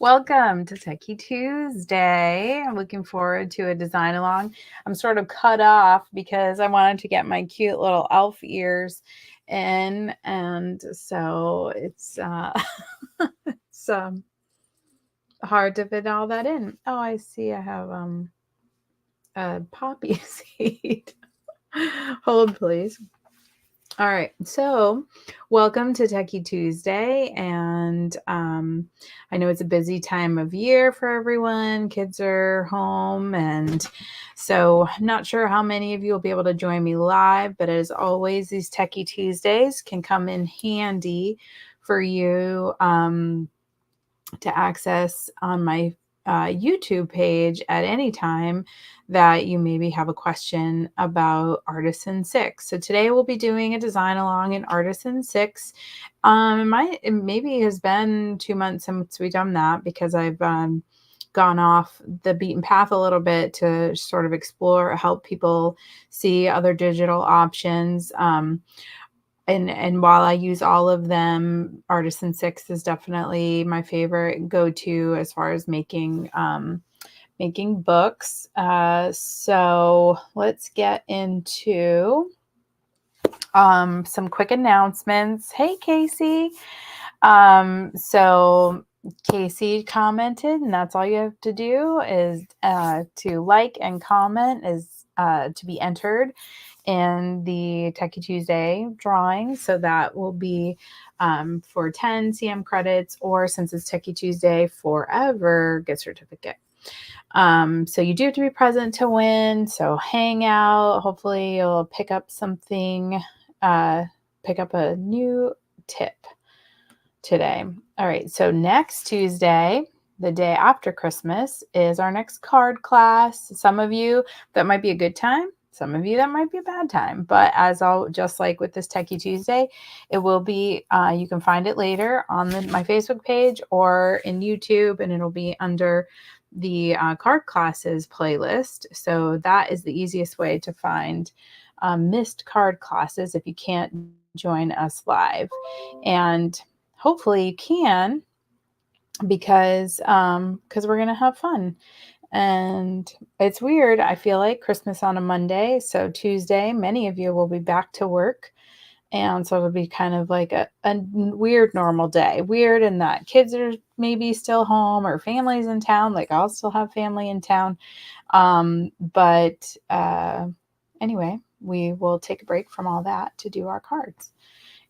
Welcome to Techie Tuesday. I'm looking forward to a design along. I'm sort of cut off because I wanted to get my cute little elf ears in, and so it's hard to fit all that in. Oh, I see. I have a poppy seed. Hold, please. All right, so welcome to Techie Tuesday, and I know it's a busy time of year for everyone. Kids are home, and so I'm not sure how many of you will be able to join me live, but as always, these Techie Tuesdays can come in handy for you to access on my YouTube page at any time that you maybe have a question about Artisan 6. So today we'll be doing a design along in Artisan 6. It maybe has been 2 months since we've done that because I've gone off the beaten path a little bit to sort of explore, help people see other digital options. And while I use all of them, Artisan 6 is definitely my favorite go-to as far as making books. So let's get into some quick announcements. Hey, Casey. So Casey commented, and that's all you have to do is to like and comment is to be entered in the Techie Tuesday drawing. So that will be for 10 CM credits, or since it's Techie Tuesday forever, gift certificate. So you do have to be present to win. So hang out. Hopefully you'll pick up something, pick up a new tip today. All right. So next Tuesday, the day after Christmas, is our next card class. Some of you, that might be a good time. Some of you, that might be a bad time. But just like with this Techie Tuesday, it will be, you can find it later on my Facebook page or in YouTube, and it'll be under the card classes playlist. So that is the easiest way to find missed card classes if you can't join us live. And hopefully you can, because we're going to have fun. And it's weird. I feel like Christmas on a Monday. So Tuesday, many of you will be back to work. And so it'll be kind of like a weird normal day. Weird in that kids are maybe still home or families in town. Like I'll still have family in town. But anyway, we will take a break from all that to do our cards.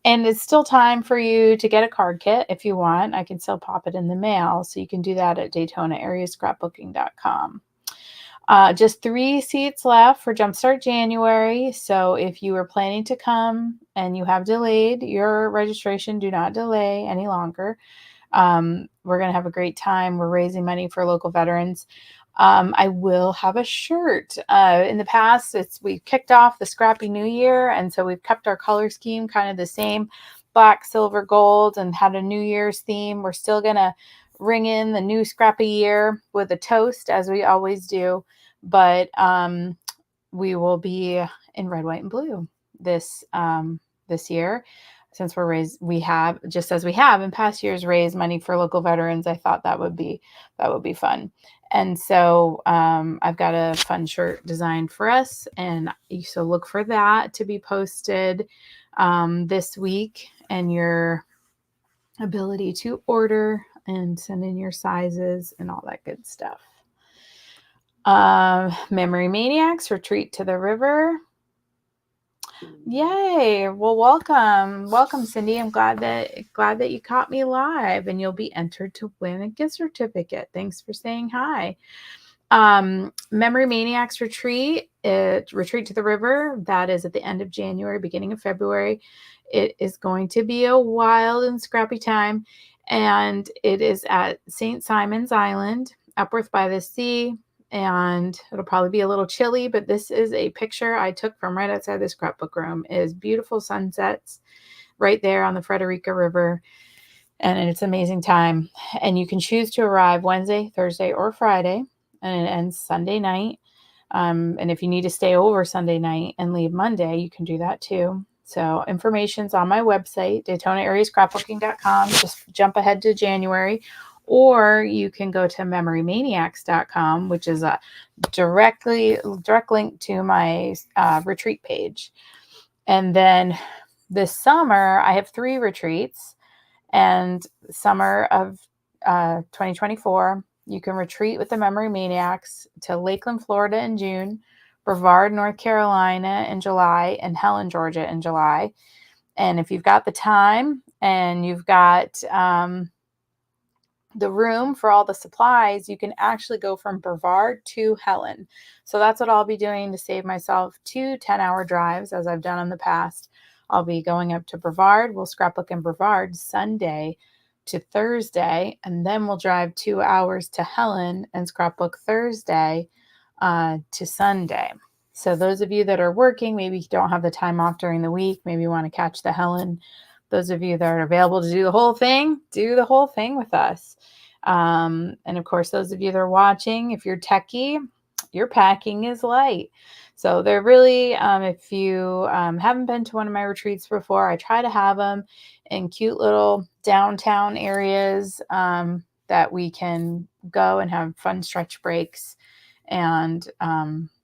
And it's still time for you to get a card kit if you want. I can still pop it in the mail. So you can do that at DaytonaAreaScrapbooking.com. Just 3 seats left for Jumpstart January. So if you were planning to come and you have delayed your registration, do not delay any longer. We're going to have a great time. We're raising money for local veterans. I will have a shirt. In the past, we kicked off the Scrappy New Year, and so we've kept our color scheme kind of the same, black, silver, gold, and had a New Year's theme. We're still going to ring in the new Scrappy year with a toast, as we always do, but we will be in red, white, and blue this year. Since we have, just as we have in past years, raised money for local veterans, I thought that would be fun. And so I've got a fun shirt designed for us, and so look for that to be posted this week, and your ability to order and send in your sizes and all that good stuff. Memory Maniacs Retreat to the River. Yay. Well, welcome, Cindy. I'm glad that you caught me live, and you'll be entered to win a gift certificate. Thanks for saying hi. Memory Maniacs Retreat to the River. That is at the end of January, beginning of February. It is going to be a wild and scrappy time, and it is at St. Simon's Island, Upworth by the Sea. And it'll probably be a little chilly, but this is a picture I took from right outside the scrapbook room. It is beautiful sunsets right there on the Frederica River, and it's an amazing time. And you can choose to arrive Wednesday, Thursday, or Friday, and it ends Sunday night. And if you need to stay over Sunday night and leave Monday, you can do that too. So information's on my website, DaytonaAreaScrapbooking.com. Just jump ahead to January. or you can go to memorymaniacs.com, which is a direct link to my retreat page. And then this summer, I have 3 retreats. And summer of 2024, you can retreat with the Memory Maniacs to Lakeland, Florida in June, Brevard, North Carolina in July, and Helen, Georgia in July. And if you've got the time and you've got the room for all the supplies, you can actually go from Brevard to Helen. So that's what I'll be doing to save myself 2 10-hour drives, as I've done in the past. I'll be going up to Brevard. We'll scrapbook in Brevard Sunday to Thursday, and then we'll drive 2 hours to Helen and scrapbook Thursday to Sunday. So those of you that are working, maybe don't have the time off during the week, maybe you want to catch the Helen. Those of you that are available to do the whole thing with us. And of course, those of you that are watching, if you're techie, your packing is light. So they're really, if you haven't been to one of my retreats before, I try to have them in cute little downtown areas that we can go and have fun stretch breaks. And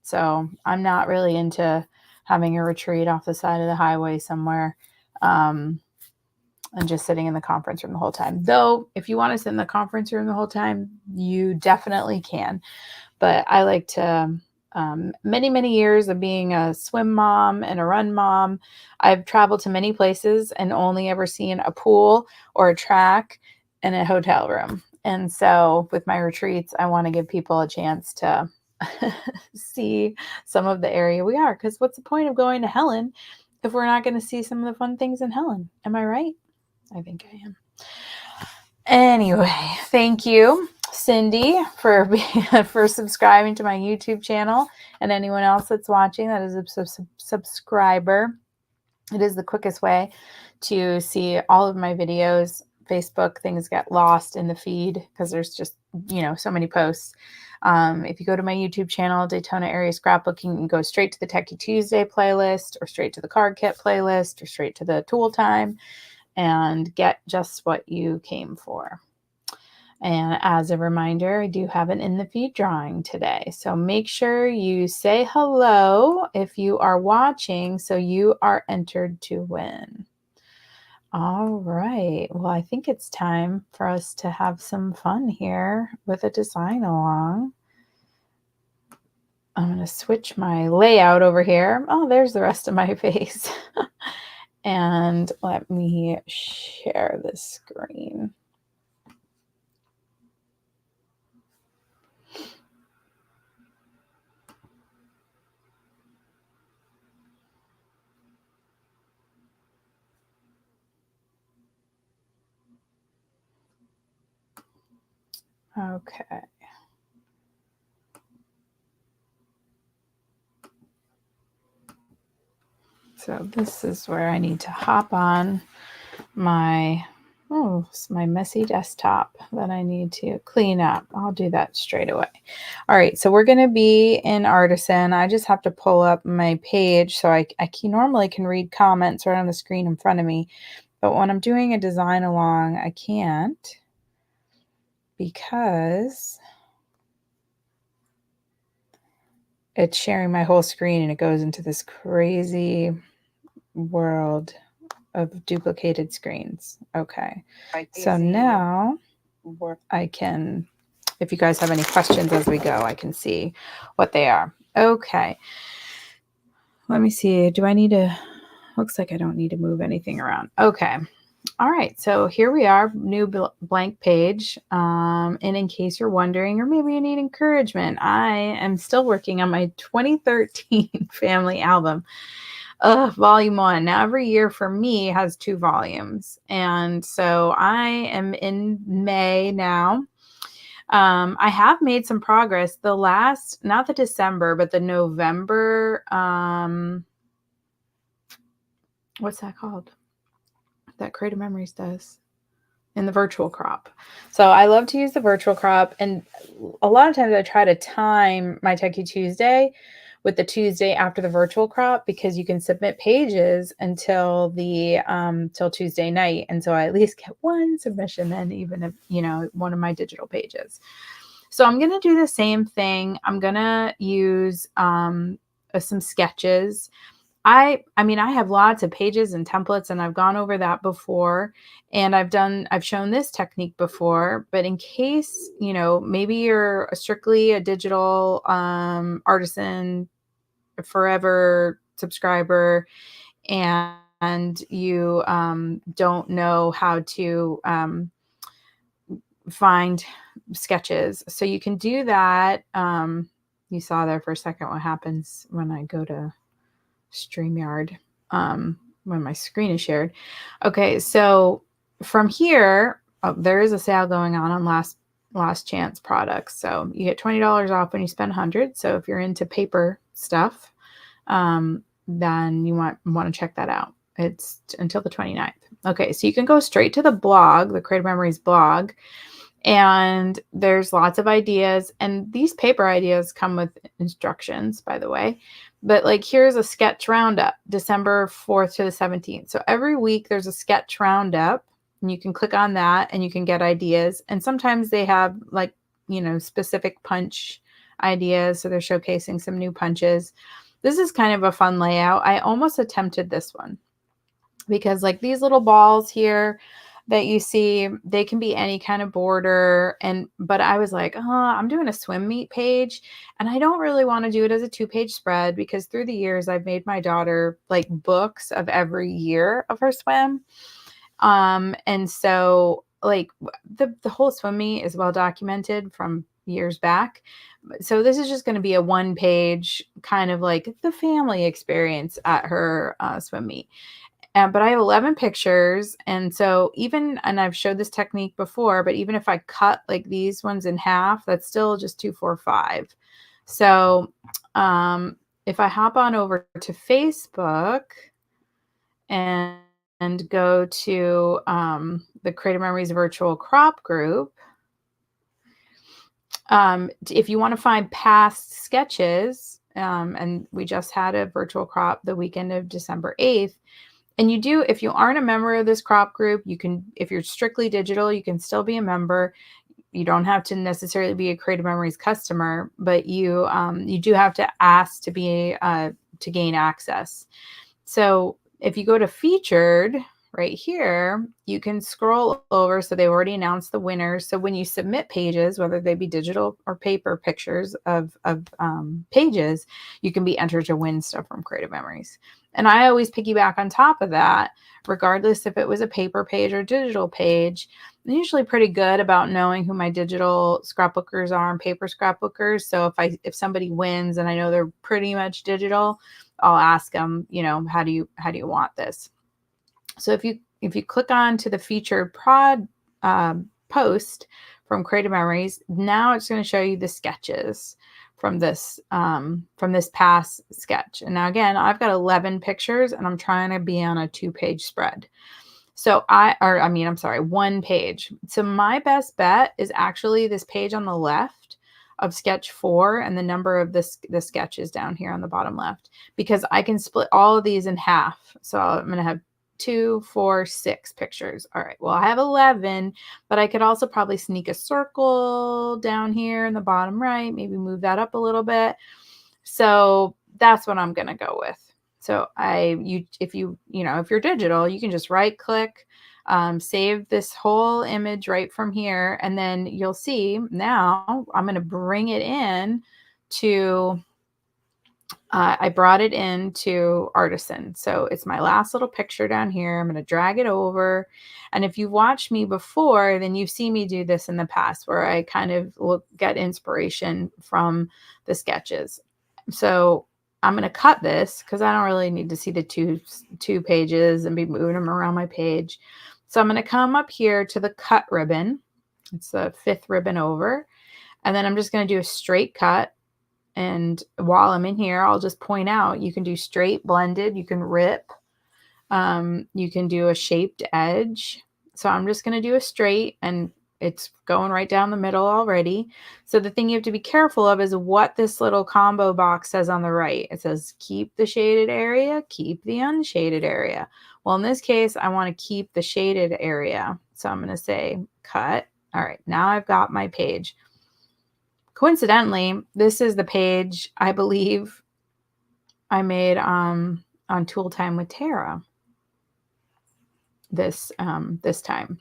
so I'm not really into having a retreat off the side of the highway somewhere and just sitting in the conference room the whole time. Though, if you want to sit in the conference room the whole time, you definitely can. But I like to, many, many years of being a swim mom and a run mom, I've traveled to many places and only ever seen a pool or a track and a hotel room. And so with my retreats, I want to give people a chance to see some of the area we are. Because what's the point of going to Helen if we're not going to see some of the fun things in Helen? Am I right? I think I am. Anyway, thank you, Cindy, for subscribing to my YouTube channel, and anyone else that's watching that is a subscriber. It is the quickest way to see all of my videos. Facebook, things get lost in the feed because there's just, so many posts. If you go to my YouTube channel, Daytona Area Scrapbooking, you can go straight to the Techie Tuesday playlist, or straight to the card kit playlist, or straight to the tool time, and get just what you came for. And as a reminder, I do have an in the feed drawing today. So make sure you say hello if you are watching, so you are entered to win. All right. Well, I think it's time for us to have some fun here with a design along. I'm going to switch my layout over here. Oh, there's the rest of my face. And let me share this screen. Okay. So this is where I need to hop on my messy desktop that I need to clean up. I'll do that straight away. All right, so we're going to be in Artisan. I just have to pull up my page so I normally can read comments right on the screen in front of me. But when I'm doing a design along, I can't, because it's sharing my whole screen and it goes into this crazy world of duplicated screens. Okay. So now I can, if you guys have any questions as we go, I can see what they are. Okay. Let me see. Do I need to, looks like I don't need to move anything around. Okay. All right. So here we are, new blank page. And in case you're wondering, or maybe you need encouragement, I am still working on my 2013 family album. Volume 1. Now, every year for me has 2 volumes. And so I am in May now. I have made some progress. The last, not the December, but the November, what's that called? That Creative Memories does. in the virtual crop. So I love to use the virtual crop, and a lot of times I try to time my Techie Tuesday with the Tuesday after the virtual crop, because you can submit pages until the till Tuesday night, and so I at least get one submission in, even if, you know, one of my digital pages. So I'm going to do the same thing. I'm going to use some sketches. I mean, I have lots of pages and templates, and I've gone over that before, and I've shown this technique before, but in case, you know, maybe you're strictly a digital artisan forever subscriber, and you don't know how to find sketches. So you can do that. You saw there for a second what happens when I go to StreamYard, when my screen is shared. Okay, so from here, there is a sale going on last chance products. So you get $20 off when you spend 100. So if you're into paper stuff, then you want to check that out. It's until the 29th. Okay, so you can go straight to the blog, the Creative Memories blog, and there's lots of ideas, and these paper ideas come with instructions, by the way. But like, here's a sketch roundup, December 4th to the 17th. So every week there's a sketch roundup, and you can click on that and you can get ideas. And sometimes they have, like, you know, specific punch ideas. So they're showcasing some new punches. This is kind of a fun layout. I almost attempted this one because, like, these little balls here that you see, they can be any kind of border. But I was like, oh, I'm doing a swim meet page, and I don't really want to do it as a 2-page spread, because through the years I've made my daughter like books of every year of her swim. And so, like, the whole swim meet is well documented from years back. So this is just going to be a 1-page kind of like the family experience at her swim meet. But I have 11 pictures. And so and I've showed this technique before, but even if I cut like these ones in half, that's still just 2, 4, 5. So if I hop on over to Facebook and go to the Creative Memories virtual crop group, if you want to find past sketches, and we just had a virtual crop the weekend of December 8th. And if you aren't a member of this crop group, you can, if you're strictly digital, you can still be a member. You don't have to necessarily be a Creative Memories customer, but you do have to ask to be to gain access. So if you go to featured right here, you can scroll over. So they already announced the winners. So when you submit pages, whether they be digital or paper pictures of pages, you can be entered to win stuff from Creative Memories. And I always piggyback on top of that, regardless if it was a paper page or digital page. I'm usually pretty good about knowing who my digital scrapbookers are and paper scrapbookers. So if somebody wins and I know they're pretty much digital, I'll ask them, you know, how do you want this? So if you click on to the featured post from Creative Memories, now it's going to show you the sketches from this past sketch. And now again, I've got 11 pictures, and I'm trying to be on a 2-page spread. So 1 page. So my best bet is actually this page on the left of sketch 4, and the number of the sketches down here on the bottom left, because I can split all of these in half. So I'm going to have 2, 4, 6 pictures. All right, well, I have 11, but I could also probably sneak a circle down here in the bottom right, maybe move that up a little bit. So that's what I'm going to go with. So if you're digital, you can just right click, save this whole image right from here. And then you'll see now I'm going to bring it in to, I brought it into Artisan. So it's my last little picture down here. I'm going to drag it over. And if you've watched me before, then you've seen me do this in the past, where I kind of get inspiration from the sketches. So I'm going to cut this because I don't really need to see the two pages and be moving them around my page. So I'm going to come up here to the cut ribbon. It's the 5th ribbon over. And then I'm just going to do a straight cut. And while I'm in here, I'll just point out, you can do straight, blended, you can rip, you can do a shaped edge, So I'm just going to do a straight, and it's going right down the middle already. So the thing you have to be careful of is what this little combo box says on the right. It says keep the shaded area, keep the unshaded area. Well, in this case, I want to keep the shaded area. So I'm going to say cut. All right, now I've got my page. Coincidentally, this is the page I believe I made on Tool Time with Tara this time.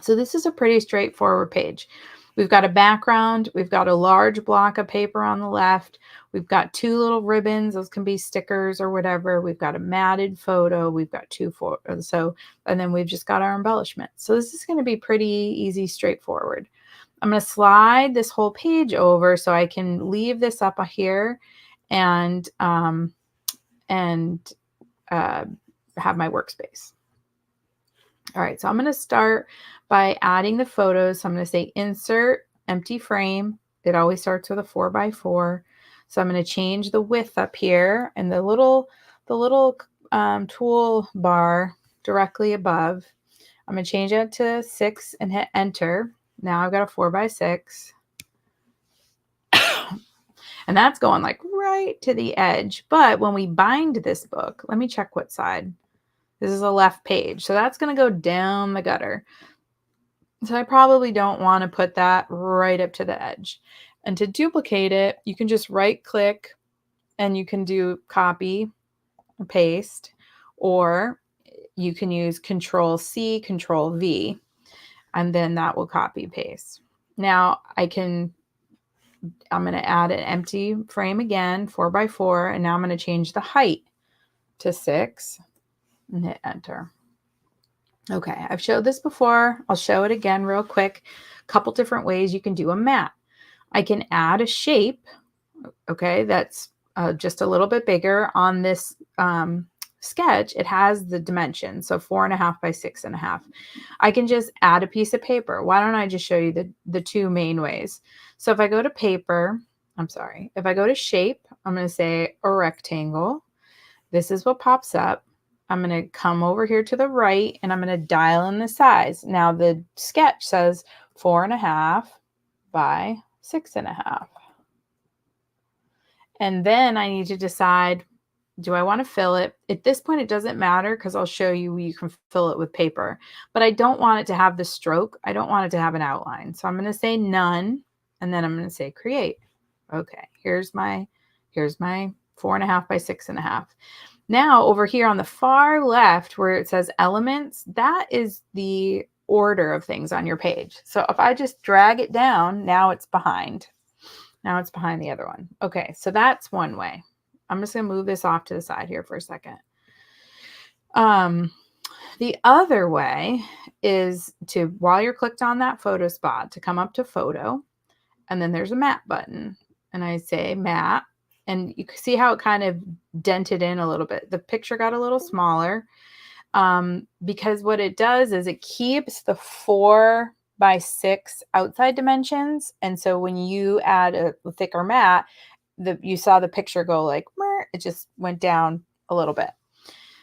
So this is a pretty straightforward page. We've got a background. We've got a large block of paper on the left. We've got two little ribbons. Those can be stickers or whatever. We've got a matted photo. We've got two photos. And then we've just got our embellishment. So this is going to be pretty easy, straightforward. I'm going to slide this whole page over so I can leave this up here and have my workspace. All right, so I'm going to start by adding the photos. So I'm going to say insert empty frame. It always starts with a 4x4. So I'm going to change the width up here, and the little tool bar directly above. I'm going to change that to 6 and hit enter. Now I've got a 4x6. And that's going like right to the edge. But when we bind this book, let me check what side. This is a left page. So that's going to go down the gutter. So I probably don't want to put that right up to the edge. And to duplicate it, you can just right click and you can do copy or paste, or you can use Control C, Control V, and then that will copy paste. Now I'm going to add an empty frame again, 4x4, and now I'm going to change the height to 6 and hit enter. Okay, I've showed this before. I'll show it again real quick. A couple different ways you can do a mat. I can add a shape, okay, that's just a little bit bigger. On this sketch, it has the dimensions, so 4.5 by 6.5. I can just add a piece of paper. Why don't I just show you the two main ways? So if I go to paper, if I go to shape, I'm going to say a rectangle. This is what pops up. I'm going to come over here to the right, and I'm going to dial in the size. Now the sketch says 4.5 by 6.5. And then I need to decide, do I want to fill it? At this point, it doesn't matter because I'll show you can fill it with paper. But I don't want it to have the stroke. I don't want it to have an outline. So I'm going to say none, and then I'm going to say create. Okay, here's my 4.5 by 6.5. Now over here on the far left where it says elements, that is the order of things on your page. So if I just drag it down, now it's behind. Now it's behind the other one. Okay, so that's one way. I'm just going to move this off to the side here for a second. The other way is to, while you're clicked on that photo spot, to come up to photo, and then there's a mat button. And I say mat, and you can see how it kind of dented in a little bit. The picture got a little smaller because what it does is it keeps the 4 by 6 outside dimensions. And so when you add a thicker mat, you saw the picture go like, it just went down a little bit.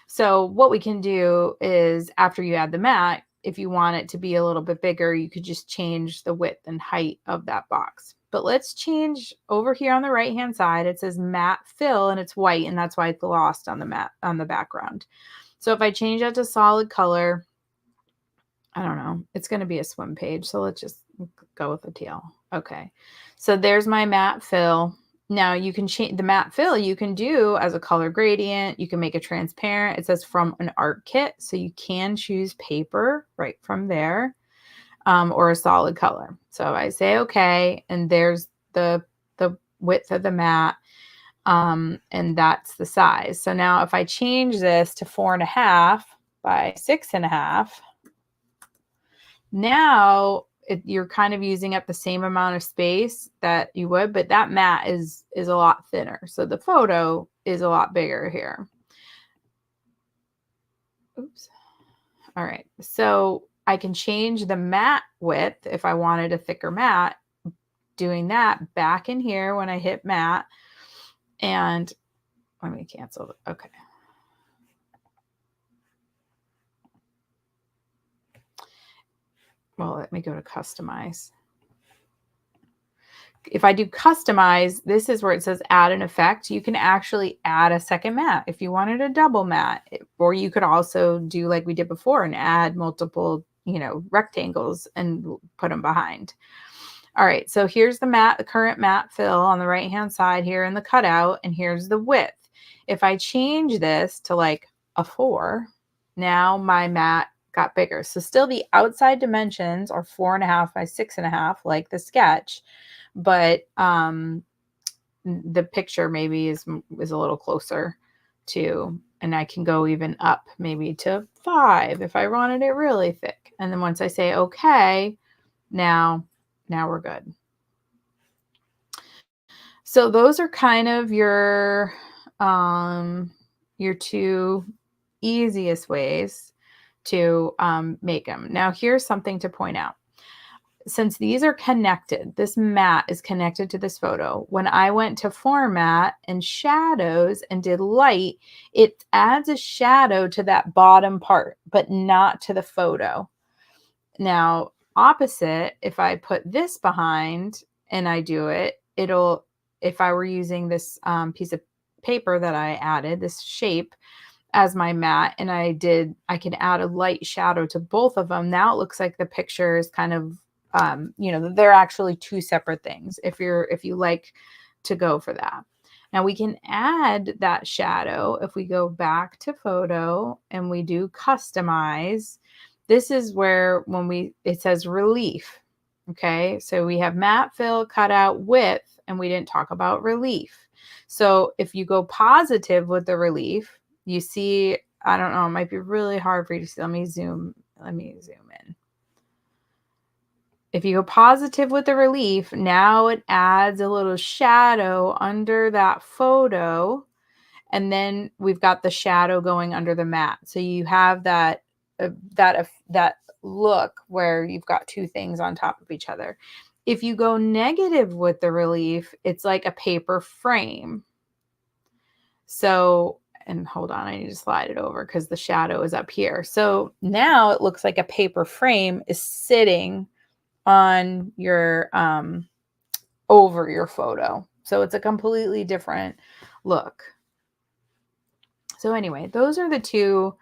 So what we can do is after you add the mat, if you want it to be a little bit bigger, you could just change the width and height of that box. But let's change over here on the right hand side. It says matte fill and it's white, and that's why it's glossed on the mat on the background. So if I change that to solid color, I don't know, it's going to be a swim page. So let's just go with the teal. Okay. So there's my matte fill. Now you can change the matte fill. You can do as a color gradient. You can make it transparent. It says from an art kit. So you can choose paper right from there. Or a solid color. So I say okay, and there's the width of the mat, and that's the size. So now if I change this to 4.5 by 6.5, now you're kind of using up the same amount of space that you would, but that mat is a lot thinner. So the photo is a lot bigger here. Oops. All right. So I can change the mat width if I wanted a thicker mat, doing that back in here when I hit mat, and let me cancel. Okay. well, let me go to customize. If I do customize, this is where it says add an effect. You can actually add a second mat if you wanted a double mat, or you could also do like we did before and add multiple, rectangles and put them behind. All right, so here's the current mat fill on the right-hand side here in the cutout, and here's the width. If I change this to like a 4, now my mat got bigger. So still the outside dimensions are 4.5 by 6.5, like the sketch, but the picture maybe is a little closer to, and I can go even up maybe to 5 if I wanted it really thick. And then once I say okay, now we're good. So those are kind of your two easiest ways to make them. Now here's something to point out. Since these are connected, this mat is connected to this photo. When I went to format and shadows and did light, it adds a shadow to that bottom part, but not to the photo. Now, opposite, if I put this behind and I do it, if I were using this piece of paper that I added, this shape as my mat, and I can add a light shadow to both of them. Now it looks like the picture is kind of, they're actually two separate things if you like to go for that. Now we can add that shadow if we go back to photo and we do customize. This is where it says relief. Okay, so we have matte fill, cutout, width, and we didn't talk about relief. So if you go positive with the relief, you see, I don't know, it might be really hard for you to see. Let me zoom in. If you go positive with the relief, now it adds a little shadow under that photo. And then we've got the shadow going under the mat. So you have that look where you've got two things on top of each other. If you go negative with the relief, it's like a paper frame. So, and hold on, I need to slide it over because the shadow is up here. So now it looks like a paper frame is sitting on your over your photo. So it's a completely different look. So anyway, those are the two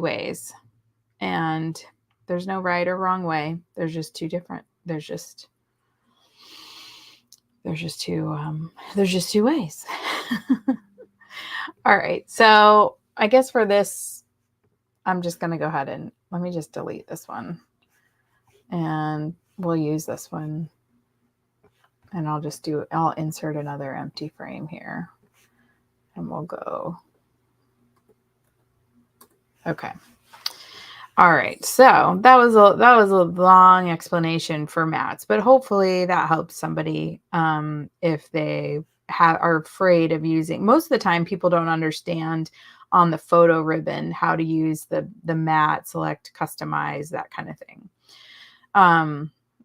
ways, and there's no right or wrong way. There's just two different. There's just two ways. All right. So I guess for this, I'm just going to go ahead and let me just delete this one, and we'll use this one, and I'll insert another empty frame here, and we'll go. Okay. All right. So that was a long explanation for mats, but hopefully that helps somebody if they are afraid of using. Most of the time people don't understand on the photo ribbon how to use the mat, select, customize, that kind of thing.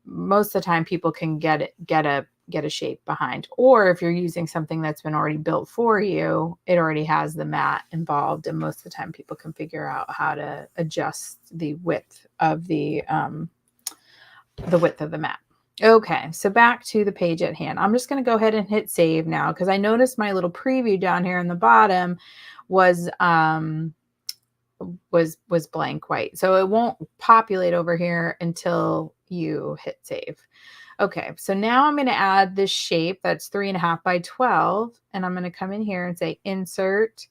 Most of the time people can get a shape behind, or if you're using something that's been already built for you, it already has the mat involved, and most of the time people can figure out how to adjust the width of the mat. Okay, so back to the page at hand. I'm just going to go ahead and hit save now because I noticed my little preview down here in the bottom was blank white. So it won't populate over here until you hit save. Okay, so now I'm going to add this shape that's 3.5 by 12, and I'm going to come in here and say insert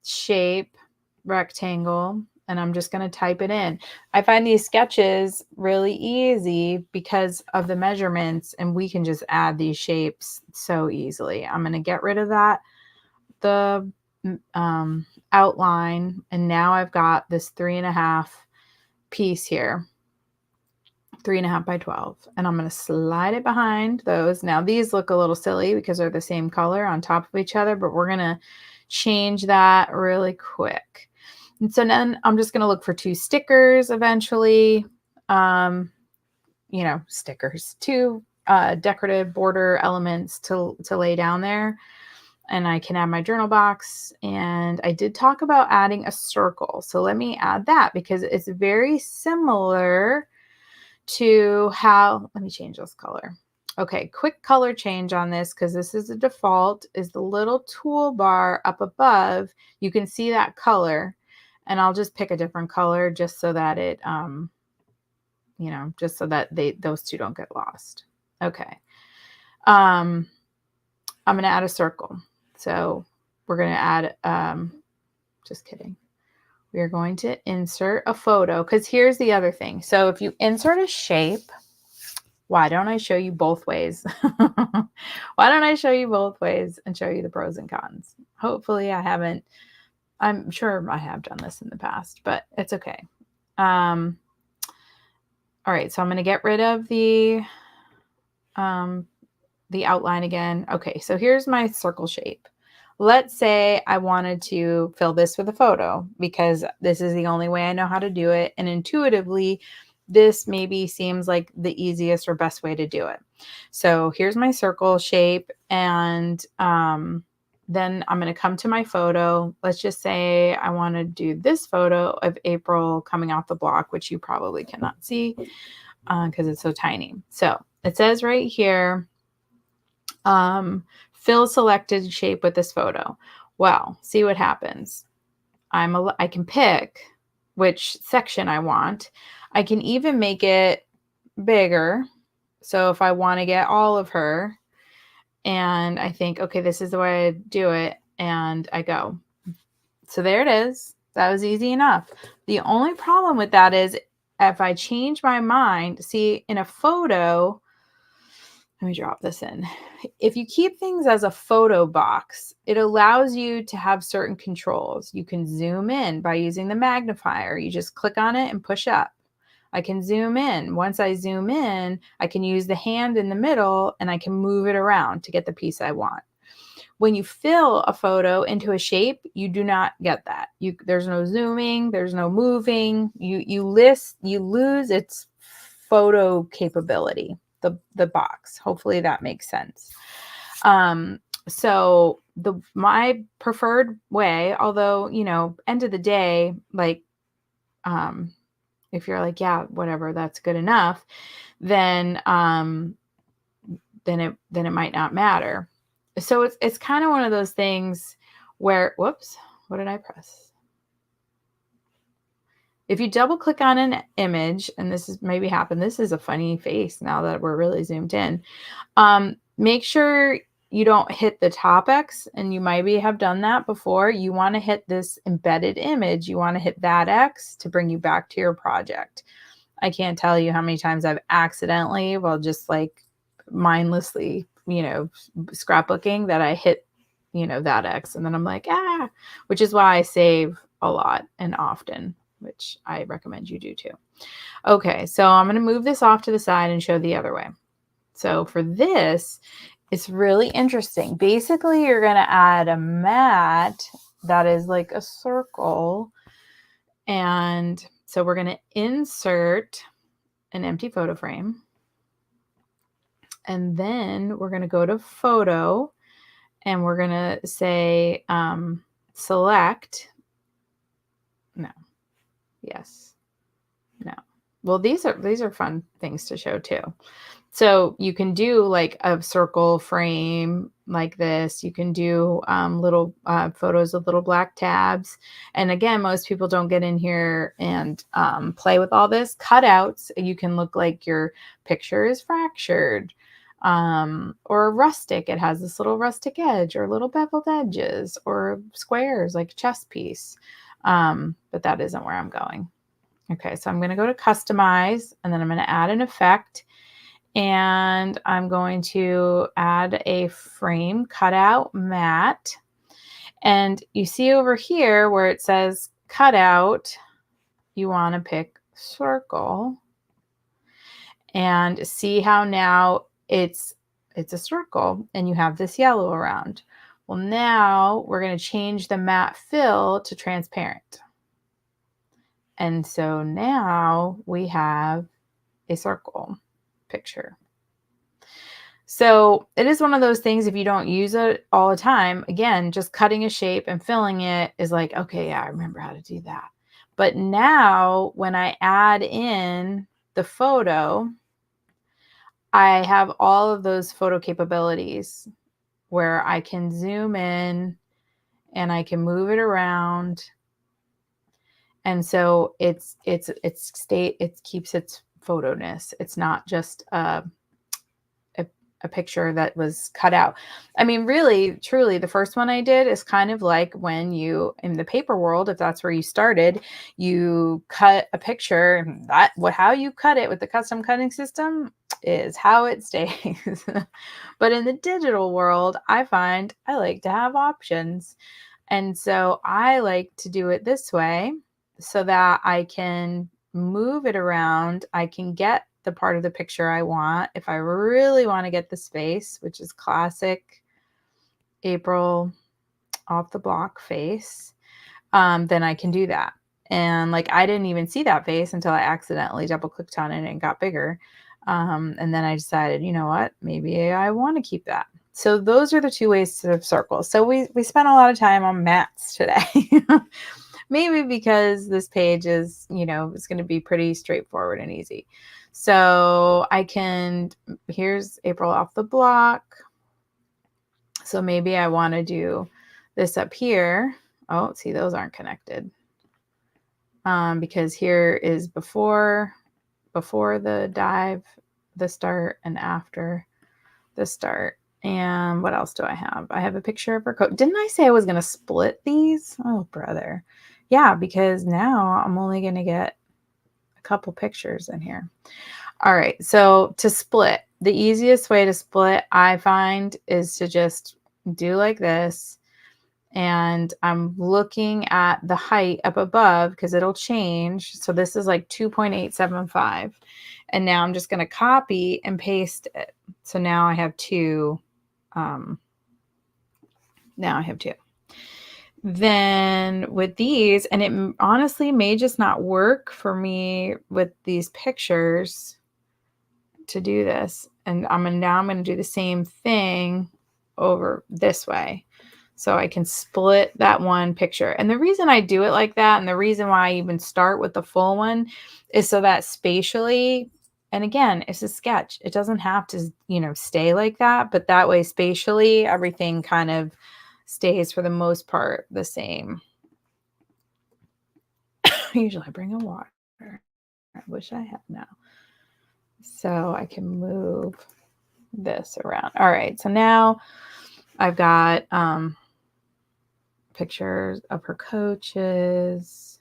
shape rectangle, and I'm just going to type it in. I find these sketches really easy because of the measurements, and we can just add these shapes so easily. I'm going to get rid of the outline, and now I've got this 3.5 piece here. 3.5 by 12, and I'm going to slide it behind those. Now these look a little silly because they're the same color on top of each other, but we're going to change that really quick. And so then I'm just going to look for 2 stickers eventually. Stickers, 2 decorative border elements to lay down there. And I can add my journal box, and I did talk about adding a circle. So let me add that because it's very similar to how, let me change this color. Okay, quick color change on this because this is the default, is the little toolbar up above. You can see that color, and I'll just pick a different color just so that it, you know, just so that those two don't get lost. Okay. I'm going to add a circle. So we're going to add, just kidding. We are going to insert a photo because here's the other thing. So if you insert a shape, why don't I show you both ways? Why don't I show you both ways and show you the pros and cons? Hopefully I haven't. I'm sure I have done this in the past, but it's okay. All right, so I'm going to get rid of the outline again. Okay, so here's my circle shape. Let's say I wanted to fill this with a photo because this is the only way I know how to do it. And intuitively, this maybe seems like the easiest or best way to do it. So here's my circle shape. And then I'm going to come to my photo. Let's just say I want to do this photo of April coming off the block, which you probably cannot see because it's so tiny. So it says right here, fill selected shape with this photo. Well, see what happens. I can pick which section I want. I can even make it bigger. So if I want to get all of her and I think, okay, this is the way I do it, and I go. So there it is. That was easy enough. The only problem with that is if I change my mind, see in a photo, let me drop this in. If you keep things as a photo box, it allows you to have certain controls. You can zoom in by using the magnifier. You just click on it and push up. I can zoom in. Once I zoom in, I can use the hand in the middle and I can move it around to get the piece I want. When you fill a photo into a shape, you do not get that. There's no zooming, there's no moving. You lose its photo capability. The box. Hopefully that makes sense. So my preferred way, although, you know, end of the day, like, if you're like, yeah, whatever, that's good enough, then it might not matter. So it's kind of one of those things where, whoops, what did I press? If you double click on an image, and this is maybe happened, this is a funny face now that we're really zoomed in. Make sure you don't hit the top X, and you maybe have done that before. You want to hit this embedded image. You want to hit that X to bring you back to your project. I can't tell you how many times I've accidentally, well, just like mindlessly, you know, scrapbooking, that I hit, you know, that X, and then I'm like, which is why I save a lot and often, which I recommend you do too. Okay, so I'm going to move this off to the side and show the other way. So for this, it's really interesting. Basically, you're going to add a mat that is like a circle. And so we're going to insert an empty photo frame. And then we're going to go to photo and we're going to say select. No. Yes. No. Well, these are fun things to show too. So you can do like a circle frame like this. You can do little photos with little black tabs. And again, most people don't get in here and play with all this. Cutouts, you can look like your picture is fractured. Or rustic, it has this little rustic edge or little beveled edges, or squares like a chess piece. But that isn't where I'm going. Okay, so I'm going to go to customize, and then I'm going to add an effect, and I'm going to add a frame cutout mat. And you see over here where it says cutout, you want to pick circle, and see how now it's a circle and you have this yellow around. Well, now we're going to change the matte fill to transparent. And so now we have a circle picture. So it is one of those things, if you don't use it all the time, again, just cutting a shape and filling it is like, okay, yeah, I remember how to do that. But now when I add in the photo, I have all of those photo capabilities where I can zoom in and I can move it around. And so it keeps its photoness. It's not just a picture that was cut out. I mean, really, truly, the first one I did is kind of like when you, in the paper world, if that's where you started, you cut a picture. How you cut it with the custom cutting system is how it stays. But in the digital world, I find I like to have options. And so I like to do it this way so that I can move it around. I can get the part of the picture I want. If I really want to get the face, which is classic April off the block face, then I can do that. And like, I didn't even see that face until I accidentally double clicked on it and it got bigger. And then I decided, you know what, maybe I want to keep that. So those are the two ways to circle. So we spent a lot of time on mats today. Maybe because this page is, it's going to be pretty straightforward and easy. So here's April off the block. So maybe I want to do this up here. Oh, see, those aren't connected. Because here is before the dive, the start, and after the start. And what else do I have? I have a picture of her coat. Didn't I say I was going to split these? Oh, brother. Yeah, because now I'm only going to get a couple pictures in here. All right. So to split, the easiest way to split, I find, is to just do like this. And I'm looking at the height up above because it'll change. So this is like 2.875. And now I'm just going to copy and paste it. So now I have two. Now I have two. Then with these, and it honestly may just not work for me with these pictures to do this. And now I'm going to do the same thing over this way. So I can split that one picture. And the reason I do it like that, and the reason why I even start with the full one, is so that spatially, and again, it's a sketch. It doesn't have to, stay like that, but that way spatially, everything kind of stays for the most part the same. Usually I bring a water. I wish I had now. So I can move this around. All right. So now I've got pictures of her coaches,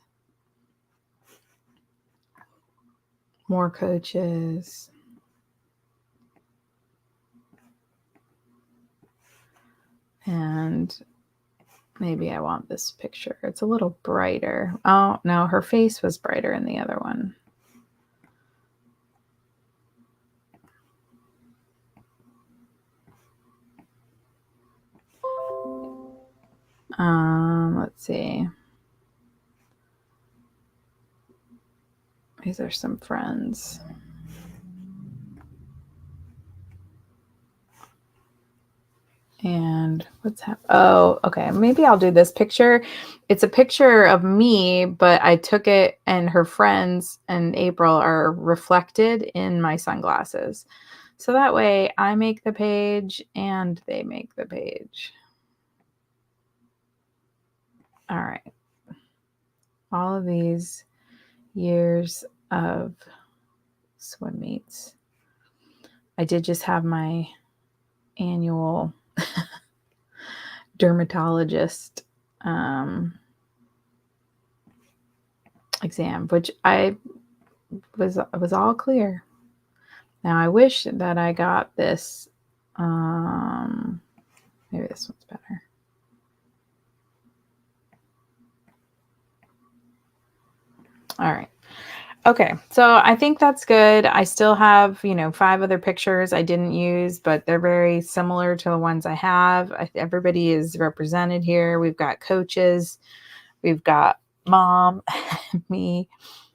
more coaches, and maybe I want this picture. It's a little brighter. Oh, no, her face was brighter in the other one. Let's see. These are some friends. And what's happening? Oh, okay. Maybe I'll do this picture. It's a picture of me, but I took it and her friends and April are reflected in my sunglasses. So that way I make the page and they make the page. All right. All of these years of swim meets. I did just have my annual dermatologist exam, which I was all clear. Now I wish that I got this. Maybe this one's better. All right. Okay, so I think that's good. I still have, 5 other pictures I didn't use, but they're very similar to the ones I have. Everybody is represented here. We've got coaches, we've got mom, me,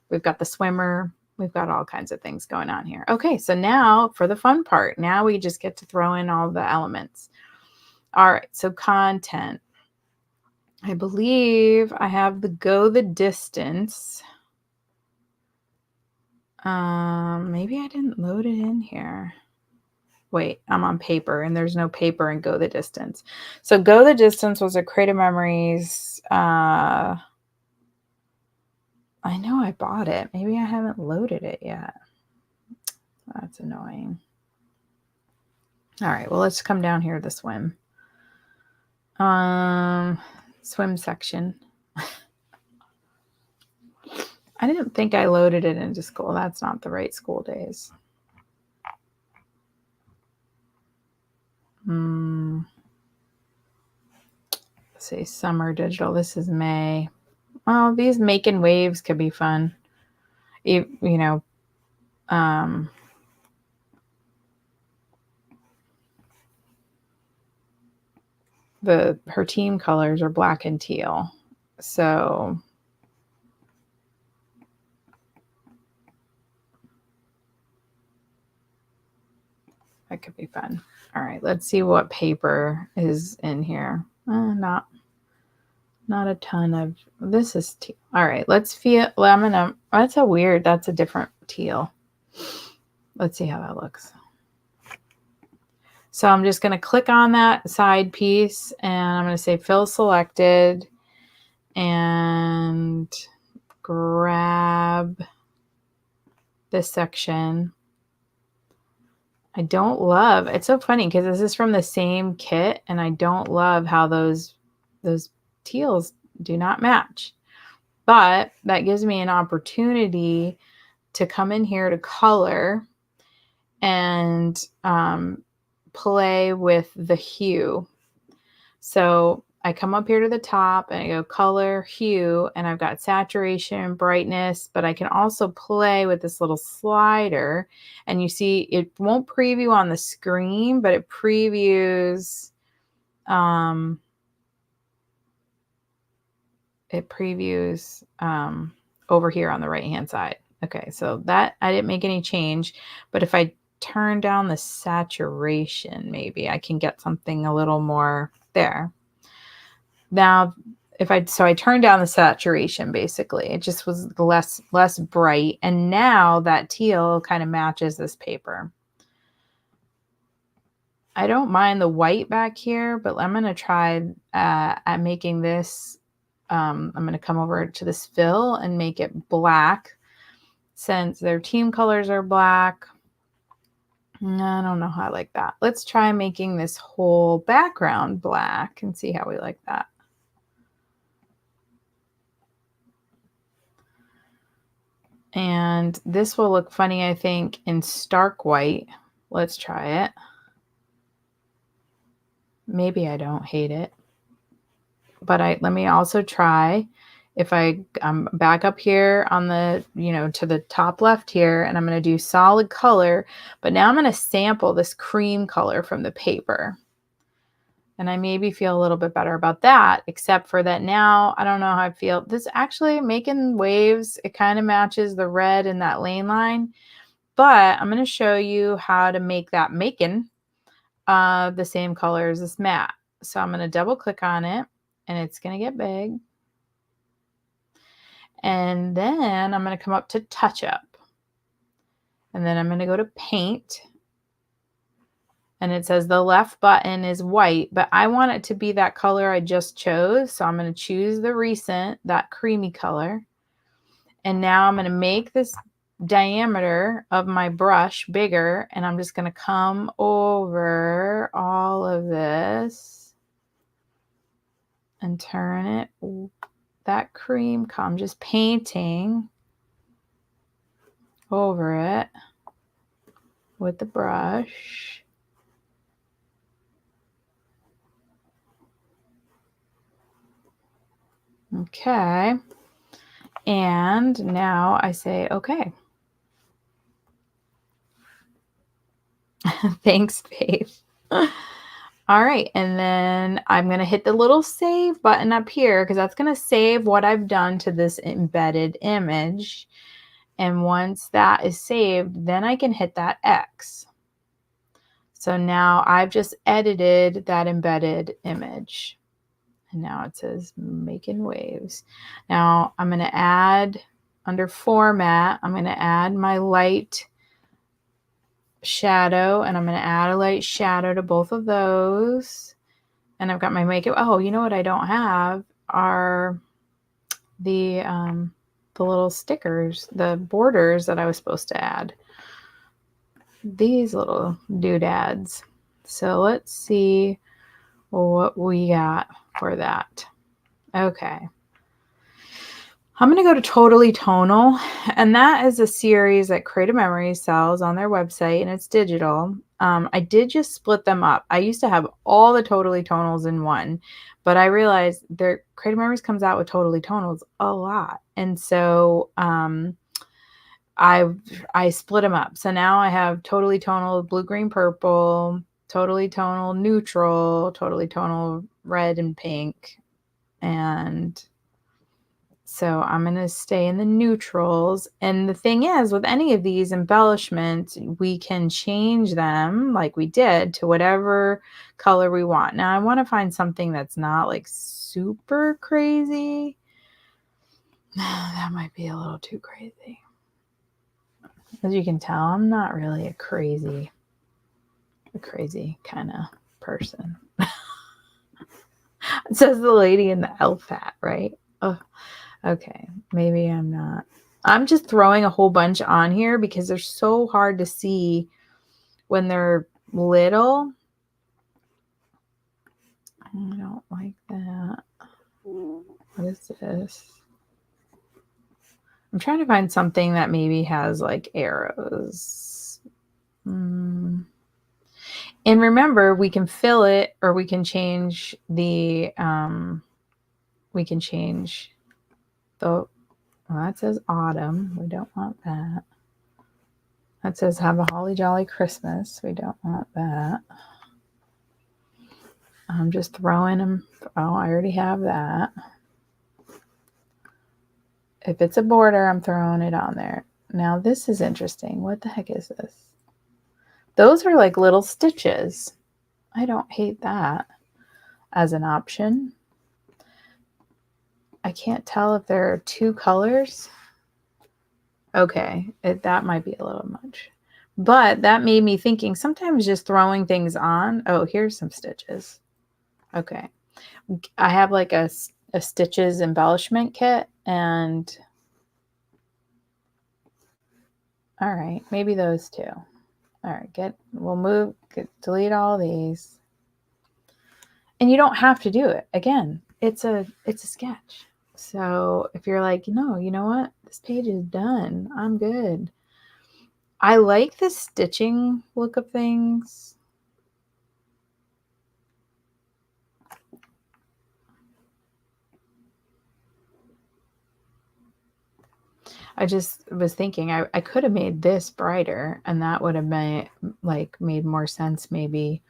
we've got the swimmer, we've got all kinds of things going on here. Okay, so now for the fun part. Now we just get to throw in all the elements. All right, so content. I believe I have the go the distance. Maybe I didn't load it in here. Wait, I'm on paper and there's no paper in Go the Distance. So Go the Distance was a Creative Memories. I know I bought it. Maybe I haven't loaded it yet. That's annoying. All right, well, let's come down here to the swim. Swim section. I didn't think I loaded it into school. That's not the right school days. Let's see, summer digital. This is May. Oh, these making waves could be fun. You know, her team colors are black and teal. So that could be fun. All right, let's see what paper is in here. Not a ton of, this is teal. All right, let's feel, that's a different teal. Let's see how that looks. So I'm just going to click on that side piece and I'm going to say fill selected and grab this section. I don't love, it's so funny because this is from the same kit and I don't love how those teals do not match. But that gives me an opportunity to come in here to color and play with the hue. So I come up here to the top and I go color, hue, and I've got saturation, brightness, but I can also play with this little slider. And you see it won't preview on the screen, but it previews over here on the right hand side. Okay, so that I didn't make any change, but if I turn down the saturation, maybe I can get something a little more there. Now, I turned down the saturation, basically. It just was less bright. And now that teal kind of matches this paper. I don't mind the white back here, but I'm going to try at making this. I'm going to come over to this fill and make it black since their team colors are black. I don't know how I like that. Let's try making this whole background black and see how we like that. And this will look funny, I think, in stark white. Let's try it. Maybe I don't hate it. But let me also try, if I'm back up here on the, to the top left here, and I'm going to do solid color, but now I'm going to sample this cream color from the paper. And I maybe feel a little bit better about that, except for that now, I don't know how I feel. This actually making waves, it kind of matches the red in that lane line, but I'm going to show you how to make that the same color as this matte. So I'm going to double click on it and it's going to get big. And then I'm going to come up to touch up and then I'm going to go to paint. And it says the left button is white, but I want it to be that color I just chose. So I'm going to choose the recent, that creamy color. And now I'm going to make this diameter of my brush bigger. And I'm just going to come over all of this and turn it that cream. I'm just painting over it with the brush. Okay. And now I say, okay. Thanks, Faith. All right. And then I'm going to hit the little save button up here because that's going to save what I've done to this embedded image. And once that is saved, then I can hit that X. So now I've just edited that embedded image. And now it says making waves. Now I'm going to add under format, I'm going to add my light shadow, and I'm going to add a light shadow to both of those. And I've got my makeup. Oh, you know what I don't have are the little stickers, the borders that I was supposed to add. These little doodads. So let's see what we got for that. Okay. I'm going to go to Totally Tonal, and that is a series that Creative Memories sells on their website, and it's digital. I did just split them up. I used to have all the Totally Tonals in one, but I realized their Creative Memories comes out with Totally Tonals a lot. And so I split them up. So now I have Totally Tonal blue, green, purple, Totally Tonal neutral, Totally Tonal red and pink. And so I'm going to stay in the neutrals. And the thing is, with any of these embellishments, we can change them like we did to whatever color we want. Now I want to find something that's not like super crazy. That might be a little too crazy. As you can tell, I'm not really a crazy kind of person. Says the lady in the elf hat, right? Oh, okay. Maybe I'm not. I'm just throwing a whole bunch on here because they're so hard to see when they're little. I don't like that. What is this? I'm trying to find something that maybe has like arrows. And remember, we can fill it, or we can change the, well, that says autumn. We don't want that. That says have a holly jolly Christmas. We don't want that. I'm just throwing them. Oh, I already have that. If it's a border, I'm throwing it on there. Now this is interesting. What the heck is this? Those are like little stitches. I don't hate that as an option. I can't tell if there are two colors. Okay, that might be a little much. But that made me thinking sometimes just throwing things on. Oh, here's some stitches. Okay. I have like a stitches embellishment kit, and all right, maybe those two. All right, delete all these. And you don't have to do it. Again, it's a sketch. So if you're like, no, you know what? This page is done. I'm good. I like the stitching look of things. I just was thinking I could have made this brighter, and that would have made more sense maybe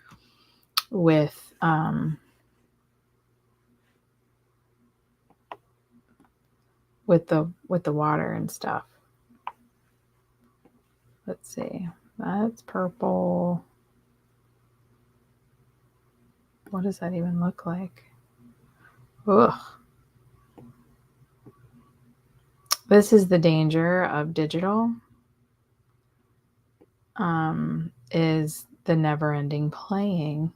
with the water and stuff. Let's see. That's purple. What does that even look like? Ugh. This is the danger of digital. Is the never-ending playing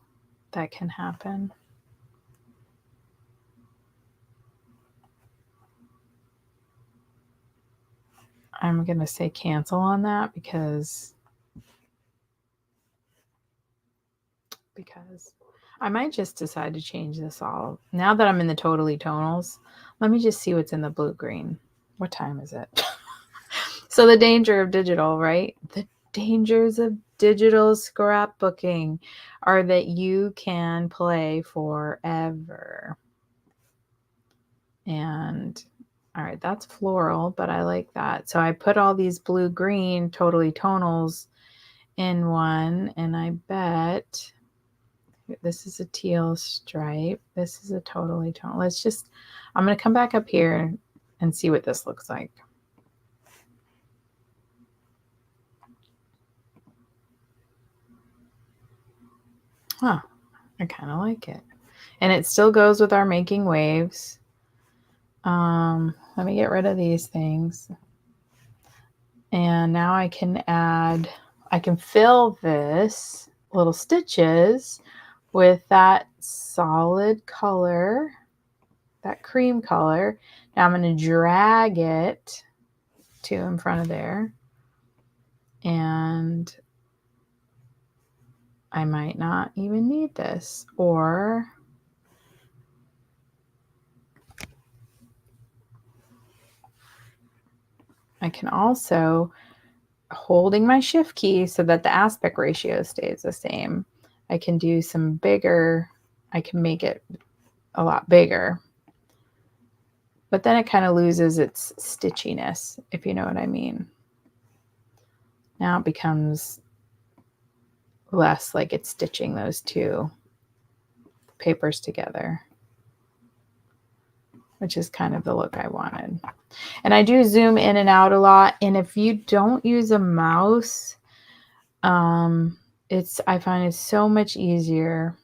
that can happen. I'm going to say cancel on that because I might just decide to change this all. Now that I'm in the Totally Tonals, let me just see what's in the blue-green. What time is it? So the danger of digital, right? The dangers of digital scrapbooking are that you can play forever. And all right, that's floral, but I like that. So I put all these blue-green Totally Tonals in one, and I bet this is a teal stripe. This is a Totally Tonal. I'm going to come back up here and see what this looks like. Huh, I kind of like it. And it still goes with our making waves. Let me get rid of these things. And now I can fill this little stitches with that solid color, that cream color. Now I'm going to drag it to in front of there. And I might not even need this, or I can also, holding my shift key so that the aspect ratio stays the same, I can do some bigger, I can make it a lot bigger, but then it kind of loses its stitchiness, if you know what I mean. Now it becomes less like it's stitching those two papers together, which is kind of the look I wanted. And I do zoom in and out a lot. And if you don't use a mouse, I find it's so much easier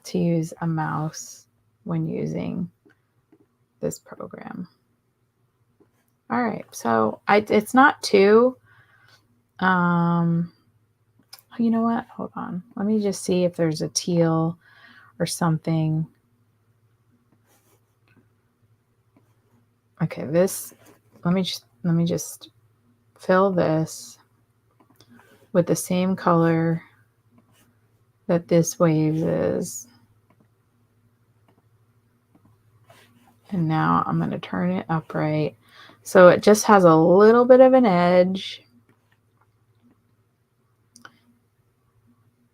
to use a mouse when using this program. All right, so it's not too, you know what? Hold on. Let me just see if there's a teal or something. Okay, this, let me just fill this with the same color that this wave is. And now I'm going to turn it upright. So it just has a little bit of an edge.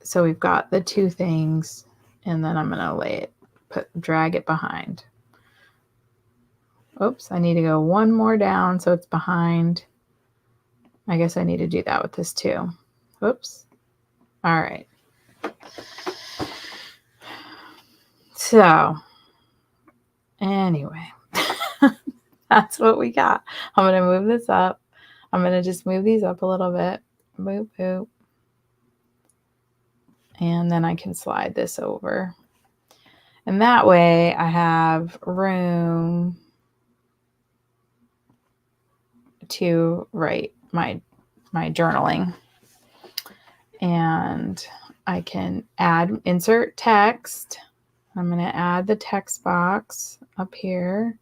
So we've got the two things, and then I'm going to lay it, drag it behind. Oops, I need to go one more down so it's behind. I guess I need to do that with this too. Whoops. All right. So anyway, that's what we got. I'm going to move this up. I'm going to just move these up a little bit. Boop, boop. And then I can slide this over. And that way I have room to write my journaling. And I can insert text. I'm going to add the text box up here.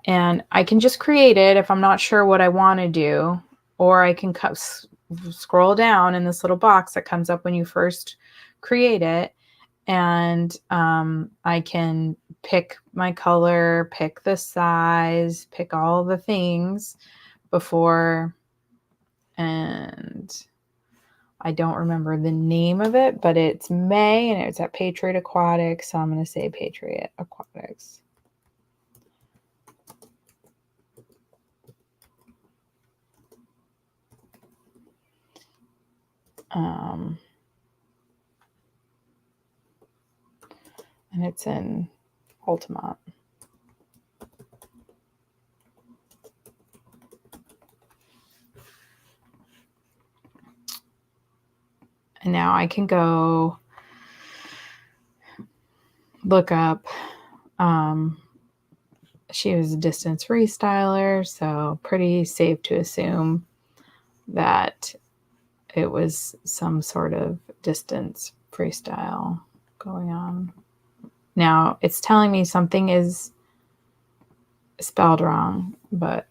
And I can just create it if I'm not sure what I want to do, or I can scroll down in this little box that comes up when you first create it, and I can pick my color, pick the size, pick all the things before, and I don't remember the name of it, but it's May and it's at Patriot Aquatics, so I'm going to say Patriot Aquatics. And it's in Altamont. And now I can go look up, she was a distance freestyler, so pretty safe to assume that it was some sort of distance freestyle going on. Now it's telling me something is spelled wrong, but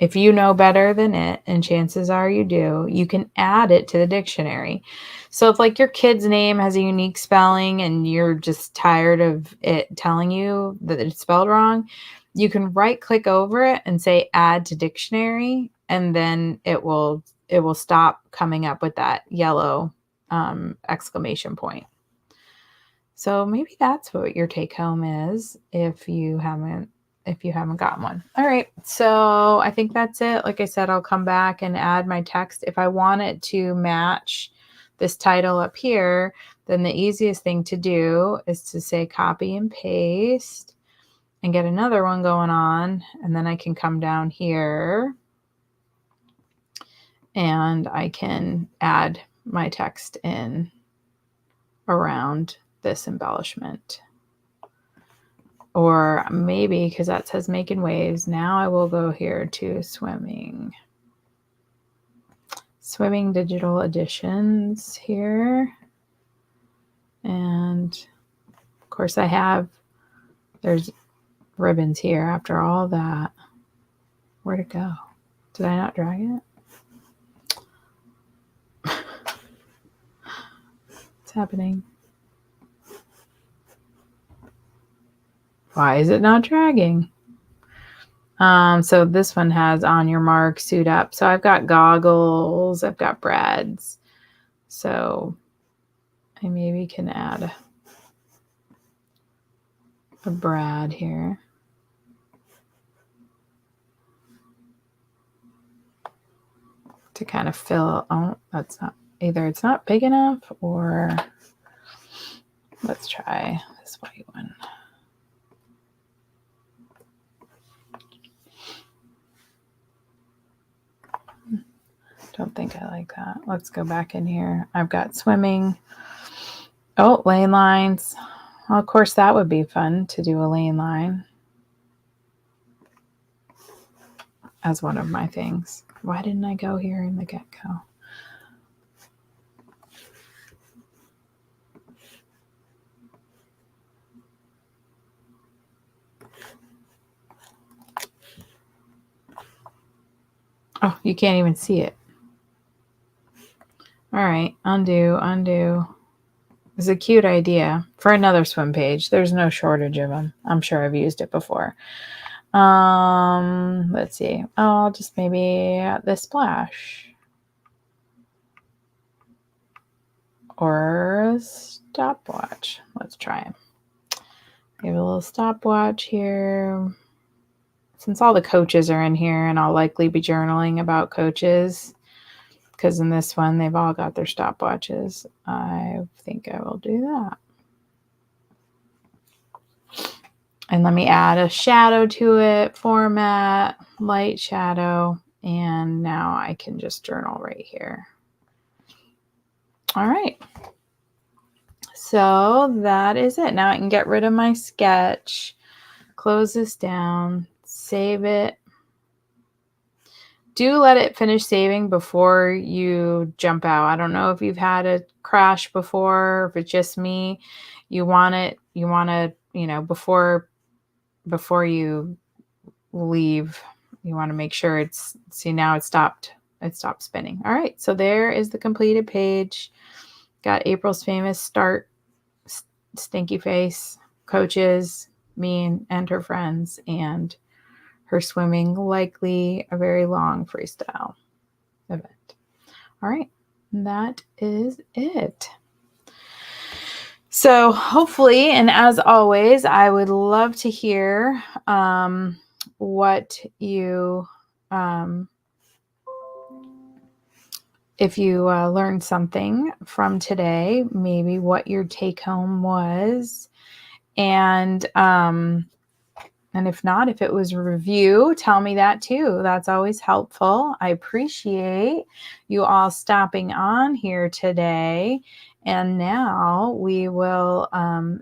if you know better than it, and chances are you do, you can add it to the dictionary. So if like your kid's name has a unique spelling and you're just tired of it telling you that it's spelled wrong, you can right click over it and say add to dictionary, and then it will stop coming up with that yellow exclamation point. So maybe that's what your take home is if you haven't gotten one. All right, so I think that's it. Like I said, I'll come back and add my text. If I want it to match this title up here, then the easiest thing to do is to say copy and paste and get another one going on. And then I can come down here and I can add my text in around this embellishment. Or maybe because that says making waves. Now I will go here to swimming. Swimming digital editions here. And of course there's ribbons here after all that. Where'd it go? Did I not drag it? What's happening? Why is it not dragging? So this one has on your mark, suit up. So I've got goggles, I've got brads. So I maybe can add a brad here. To kind of fill, oh, that's not, either it's not big enough or let's try this white one. Don't think I like that. Let's go back in here. I've got swimming. Oh, lane lines. Well, of course, that would be fun to do a lane line as one of my things. Why didn't I go here in the get-go? Oh, you can't even see it. All right, undo. It's a cute idea for another swim page. There's no shortage of them. I'm sure I've used it before. Let's see. Oh, just maybe the splash. Or a stopwatch. Let's try it. Give a little stopwatch here. Since all the coaches are in here, and I'll likely be journaling about coaches, because in this one, they've all got their stopwatches. I think I will do that. And let me add a shadow to it, format, light shadow, and now I can just journal right here. All right. So that is it. Now I can get rid of my sketch, close this down, save it. Do let it finish saving before you jump out. I don't know if you've had a crash before, if it's just me. You want to, before you leave, you want to make sure see now it stopped spinning. All right, so there is the completed page. Got April's famous start, stinky face, coaches, me and her friends, and her swimming, likely a very long freestyle event. All right, that is it. So hopefully, and as always, I would love to hear what you, if you learned something from today, maybe what your take home was, and if not, if it was a review, tell me that too. That's always helpful. I appreciate you all stopping on here today. And now we will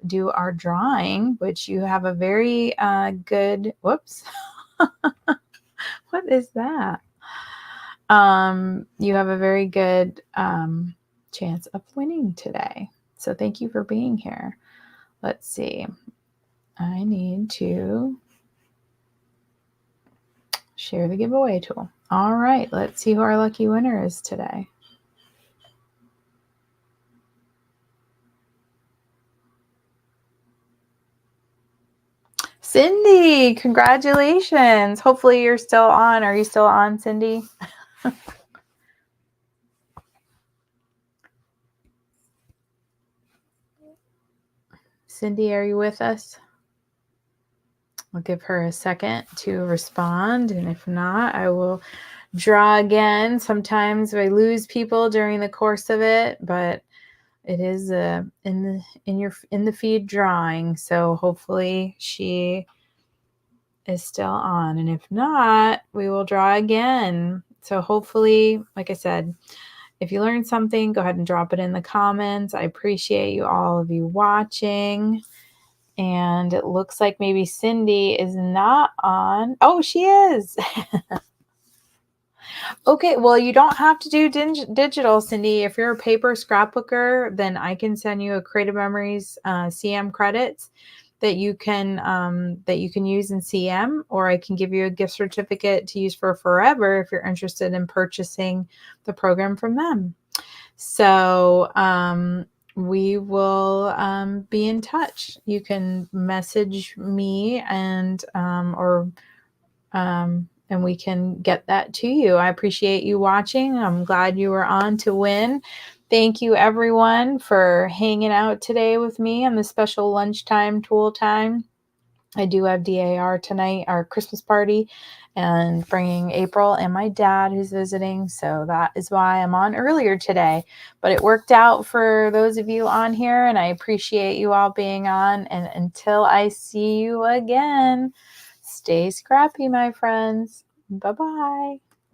do our drawing, which you have a very good, whoops. What is that? You have a very good chance of winning today. So thank you for being here. Let's see. I need to share the giveaway tool. All right, let's see who our lucky winner is today. Cindy, congratulations. Hopefully you're still on. Are you still on, Cindy? Cindy, are you with us? I'll give her a second to respond, and if not, I will draw again. Sometimes I lose people during the course of it, but it is in the feed drawing, so hopefully she is still on, and if not, we will draw again. So hopefully, like I said, if you learned something, go ahead and drop it in the comments. I appreciate all of you watching. And it looks like maybe Cindy is not on. Oh, she is. Okay, well, you don't have to do digital, Cindy. If you're a paper scrapbooker, then I can send you a Creative Memories CM credits that you can use in CM, or I can give you a gift certificate to use for forever if you're interested in purchasing the program from them. So we will be in touch. You can message me and and we can get that to you. I appreciate you watching. I'm glad you were on to win. Thank you, everyone, for hanging out today with me on the special lunchtime tool time. I do have DAR tonight, our Christmas party, and bringing April and my dad who's visiting. So that is why I'm on earlier today. But it worked out for those of you on here, and I appreciate you all being on. And until I see you again, stay scrappy, my friends. Bye-bye.